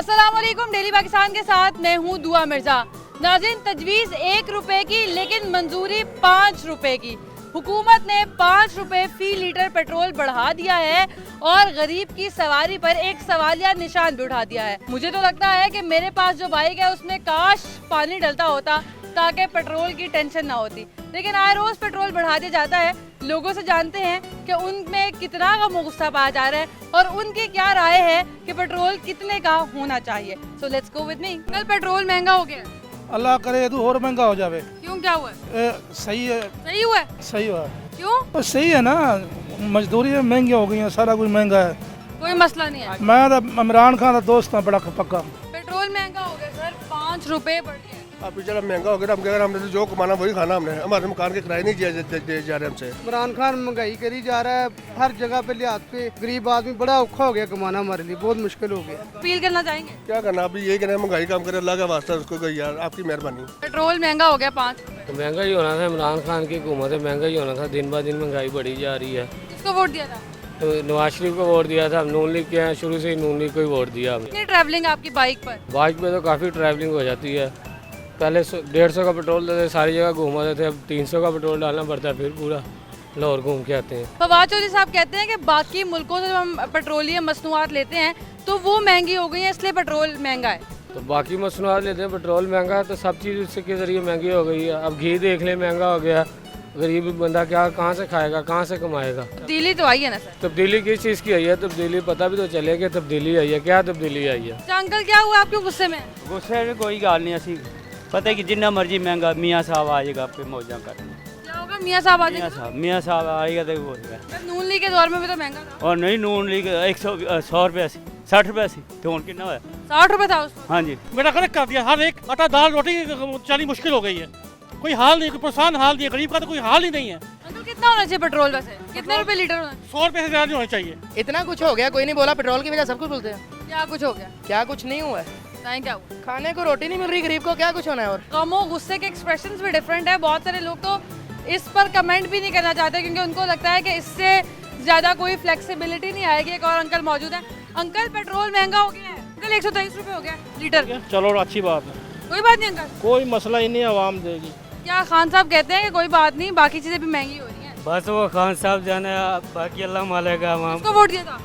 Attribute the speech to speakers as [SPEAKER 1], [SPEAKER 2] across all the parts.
[SPEAKER 1] अस्सलाम वालेकुम, डेली पाकिस्तान के साथ मैं हूँ दुआ मिर्जा। नाज़रीन, तजवीज़ 1 रुपए की लेकिन मंजूरी 5 रुपए की। हुकूमत ने 5 रुपए फी लीटर पेट्रोल बढ़ा दिया है और गरीब की सवारी पर एक सवालिया निशान भी उठा दिया है। मुझे तो लगता है कि मेरे पास जो बाइक है उसमें काश पानी डलता होता ताकि पेट्रोल की टेंशन ना होती, लेकिन आए रोज पेट्रोल बढ़ा दिया जाता है। लोगों से जानते हैं कि उनमें कितना गम गुस्सा पाया जा रहा है और उनकी क्या राय है कि पेट्रोल कितने का होना चाहिए। So let's go with me. कल पेट्रोल महंगा हो गया,
[SPEAKER 2] अल्लाह करे तो और महंगा हो जावे।
[SPEAKER 1] क्यों, क्या हुआ?
[SPEAKER 2] सही है,
[SPEAKER 1] सही हुआ है?
[SPEAKER 2] सही हुआ।
[SPEAKER 1] क्यों?
[SPEAKER 2] तो सही है ना, मजदूरी महंगी हो गई है, सारा कुछ महंगा है।
[SPEAKER 1] कोई मसला नहीं है।
[SPEAKER 2] मैं तो इमरान खान का दोस्त हूँ बड़ा पक्का।
[SPEAKER 1] पेट्रोल महंगा हो गया सर, 5 रुपए बढ़ गए।
[SPEAKER 3] अब बेचारा महंगा हो गया, हम कह रहे हमने तो जो कमाना वही खाना, हमने हमारे मकान के किराए नहीं दिए जा रहे हमसे।
[SPEAKER 4] इमरान खान महंगाई करी जा रहा है हर जगह पे, लिहाज पे गरीब आदमी बड़ा औखा हो गया, कमाना हमारे लिए बहुत मुश्किल हो गया।
[SPEAKER 1] अपील करना चाहेंगे?
[SPEAKER 3] क्या करना, अभी यही कहना है महंगाई काम करे, अल्लाह का वास्ता उसको कोई यार आपकी मेहरबानी।
[SPEAKER 1] पेट्रोल महंगा हो गया 5 रुपए।
[SPEAKER 5] तो महंगा ही होना था, इमरान खान की हुकूमत है, महंगा ही होना था। दिन ब दिन महंगाई बढ़ी जा रही है।
[SPEAKER 1] किसको वोट दिया था?
[SPEAKER 5] तो नवाज शरीफ को वोट दिया था, हम नून लीग के हैं, शुरू से ही नून लीग को ही वोट दिया हमने।
[SPEAKER 1] कितनी ट्रैवलिंग आपकी बाइक पर?
[SPEAKER 5] बाइक पे तो काफ़ी ट्रैवलिंग हो जाती है। पहले 150 का पेट्रोल देते, सारी जगह घूमाते थे, अब 300 का पेट्रोल डालना पड़ता है, फिर पूरा लाहौर घूम के आते हैं।
[SPEAKER 1] फवाद चौधरी साहब कहते हैं कि बाकी मुल्कों से जब हम पेट्रोलियम मसनूआत लेते हैं तो वो महंगी हो गई है, इसलिए पेट्रोल महंगा है।
[SPEAKER 5] तो बाकी मसनूआत लेते हैं, पेट्रोल महंगा है तो सब चीज़ उसके के ज़रिए महंगी हो गई है। अब घी देख ले, महंगा हो गया। गरीब बंदा क्या कहाँ से खाएगा, कहाँ से कमाएगा?
[SPEAKER 1] तब्दीली तो आई है ना सर?
[SPEAKER 5] तब्दीली किस चीज़ की आई है? तब्दीली पता भी तो चले कि तब्दीली आई है। क्या तब्दीली आई है?
[SPEAKER 1] अच्छा अंकल, क्या हुआ आपके गुस्से में?
[SPEAKER 6] गुस्से में कोई गल नहीं, असी पता है कि जिन्ना मर्जी महंगा मियाँ साहब आ जाएगा पे मौजा करने।
[SPEAKER 1] क्या होगा? मियाँ साहब आ जाएंगे?
[SPEAKER 6] मियाँ साहब आएगा तो हो जाएगा।
[SPEAKER 1] सर, नून लीग के दौर में भी तो महंगा था।
[SPEAKER 6] और नहीं, नून लीग 100 रुपये सी, 60 रुपये सी, तो उन कितना हुआ?
[SPEAKER 1] 60 रुपए था उसमें।
[SPEAKER 6] हाँ जी,
[SPEAKER 7] बेटा करेक्ट कर दिया। हर एक आटा दाल रोटी चलानी मुश्किल हो गई है, कोई हाल नहीं, कोई परेशान हाल नहीं है, गरीब का तो कोई हाल ही नहीं है।
[SPEAKER 1] अंकल, कितना होना चाहिए पेट्रोल वैसे? कितने रुपए लीटर होना चाहिए?
[SPEAKER 7] 100 रुपये से ज़्यादा नहीं होना चाहिए।
[SPEAKER 8] इतना कुछ हो गया, कोई नहीं बोला, पेट्रोल की वजह सब कुछ बोलते हैं।
[SPEAKER 1] क्या कुछ हो गया?
[SPEAKER 8] क्या कुछ नहीं हुआ है,
[SPEAKER 1] नहीं, क्या हुआ?
[SPEAKER 8] खाने को रोटी नहीं मिल रही गरीब को, क्या कुछ होना है। और
[SPEAKER 1] गम और गुस्से के एक्सप्रेशंस भी डिफरेंट है। बहुत सारे लोग तो इस पर कमेंट भी नहीं करना चाहते क्योंकि उनको लगता है कि इससे ज़्यादा कोई फ्लेक्सिबिलिटी नहीं आएगी। एक और अंकल मौजूद है। अंकल, पेट्रोल महंगा हो गया है अंकल, 123 रुपये हो गया लीटर।
[SPEAKER 7] चलो अच्छी बात है,
[SPEAKER 1] कोई बात नहीं अंकल,
[SPEAKER 7] कोई मसला ही नहीं, आवाम देगी।
[SPEAKER 1] क्या खान साहब कहते हैं कि कोई बात नहीं, बाकी चीज़ें भी महंगी हो रही हैं।
[SPEAKER 5] बस वो खान साहब जाने, बाकी अल्लाह मालेगा। हम
[SPEAKER 1] किसको वोट दिया था?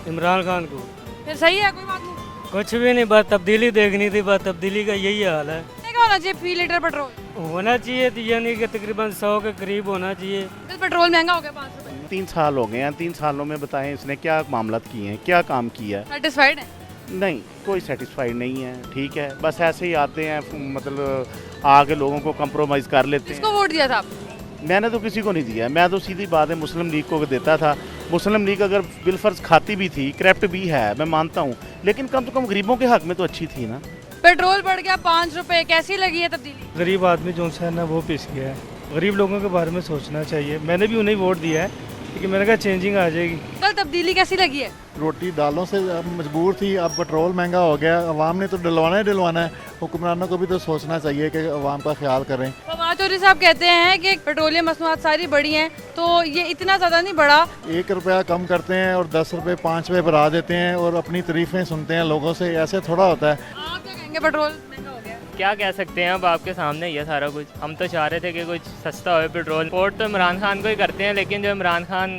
[SPEAKER 5] इमरान खान को।
[SPEAKER 1] फिर सही है, कोई बात नहीं।
[SPEAKER 5] कुछ भी नहीं, बस तब्दीली देखनी थी, बस तब्दीली का यही हाल है।
[SPEAKER 1] कितने का होना चाहिए फी लीटर पेट्रोल?
[SPEAKER 5] होना चाहिए तो यानी कि तकरीबन 100 के करीब होना चाहिए।
[SPEAKER 1] तो पेट्रोल महंगा हो गया 5 रुपए।
[SPEAKER 9] 3 साल हो गए हैं, 3 सालों में बताएं इसने क्या मामलात किए हैं, क्या काम किया है?
[SPEAKER 1] सेटिस्फाइड है?
[SPEAKER 9] नहीं, कोई सेटिस्फाइड नहीं है। ठीक है, बस ऐसे ही आते हैं, मतलब आके लोगों को कंप्रोमाइज़ कर लेते
[SPEAKER 1] किसको
[SPEAKER 9] हैं।
[SPEAKER 1] वोट दिया था आपने?
[SPEAKER 9] मैंने तो किसी को नहीं दिया, मैं तो सीधी बात है मुस्लिम लीग को देता था। मुस्लिम लीग अगर बिलफर्ज खाती भी थी, करप्ट भी है, मैं मानता हूँ, लेकिन कम से कम गरीबों के हक में तो अच्छी थी ना।
[SPEAKER 1] पेट्रोल बढ़ गया 5 रुपए, कैसी लगी है तब्दीली?
[SPEAKER 2] गरीब आदमी जो है ना वो पिस गया है। गरीब लोगों के बारे में सोचना चाहिए। मैंने भी उन्हें वोट दिया है क्योंकि मैंने कहा चेंजिंग आ जाएगी।
[SPEAKER 1] कल तब्दीली कैसी लगी है?
[SPEAKER 10] रोटी दालों से अब मजबूर थी, अब पेट्रोल महंगा हो गया, अवाम ने तो डलवाना ही डलवाना है। हुक्मरानों को भी तो सोचना चाहिए कि अवाम का ख्याल करें।
[SPEAKER 1] फवाद चौधरी साहब कहते हैं कि पेट्रोलियम मसनूआत सारी बढ़ी हैं, तो ये इतना ज़्यादा नहीं बढ़ा।
[SPEAKER 10] 1 रुपया कम करते हैं और 10 रुपये 5 रुपये बढ़ा देते हैं और अपनी तारीफें सुनते हैं लोगों से, ऐसे थोड़ा होता है।
[SPEAKER 1] आप क्या कहेंगे, पेट्रोल महंगा हो गया?
[SPEAKER 11] क्या कह सकते हैं, अब आपके सामने ही है सारा कुछ। हम तो चाह रहे थे कि कुछ सस्ता हो पेट्रोल। सपोर्ट तो इमरान खान को ही करते हैं, लेकिन जो इमरान खान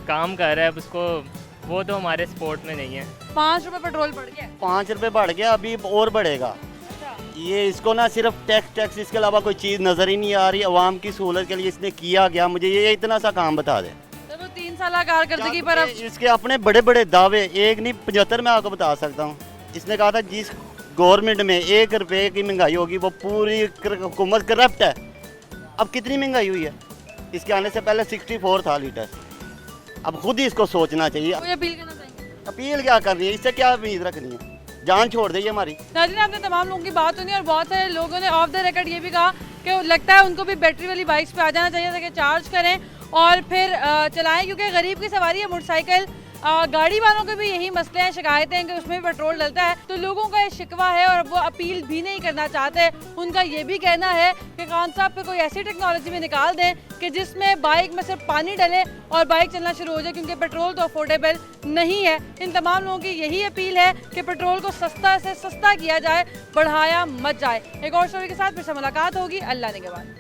[SPEAKER 11] काम कर रहा है उसको, वो तो हमारे सपोर्ट में नहीं है।
[SPEAKER 1] 5 रुपए पेट्रोल बढ़ गया।
[SPEAKER 6] 5 रुपये बढ़ गया, अभी और बढ़ेगा। ये इसको ना सिर्फ टैक्स, इसके अलावा कोई चीज़ नज़र ही नहीं आ रही। अवाम की सहूलत के लिए इसने किया गया, मुझे ये इतना सा काम बता दे।
[SPEAKER 1] तो वो 3 साल कारकर्दगी पर अब
[SPEAKER 6] इसके अपने बड़े बड़े दावे, एक नहीं 75 मैं आपको बता सकता हूँ। इसने कहा था जिस गवर्नमेंट में 1 रुपये की महंगाई होगी वो पूरी हुकूमत करप्ट है। अब कितनी महंगाई हुई है? इसके आने से पहले 64 था लीटर। अब खुद ही इसको सोचना चाहिए।
[SPEAKER 1] कोई अपील करना चाहिए?
[SPEAKER 6] अपील क्या कर रही है, इससे क्या उम्मीद रखनी है? जान छोड़ दी हमारी।
[SPEAKER 1] नाज़रीन, आपने तमाम लोगों की बात सुनी और बहुत सारे लोगों ने ऑफ द रिकॉर्ड ये भी कहा कि लगता है उनको भी बैटरी वाली बाइक्स पे आ जाना चाहिए ताकि चार्ज करें और फिर चलाएं, क्योंकि गरीब की सवारी है मोटरसाइकिल गाड़ी वालों के भी यही मसले हैं, शिकायतें हैं कि उसमें भी पेट्रोल डलता है, तो लोगों का ये शिकवा है और वो अपील भी नहीं करना चाहते। उनका ये भी कहना है कि खान साहब पे कोई ऐसी टेक्नोलॉजी भी निकाल दें कि जिसमें बाइक में सिर्फ पानी डले और बाइक चलना शुरू हो जाए, क्योंकि पेट्रोल तो अफोर्डेबल नहीं है। इन तमाम लोगों की यही अपील है कि पेट्रोल को सस्ता से सस्ता किया जाए, बढ़ाया मत जाए। एक और स्टोरी के साथ फिर से मुलाकात होगी। अल्लाह निगहबान।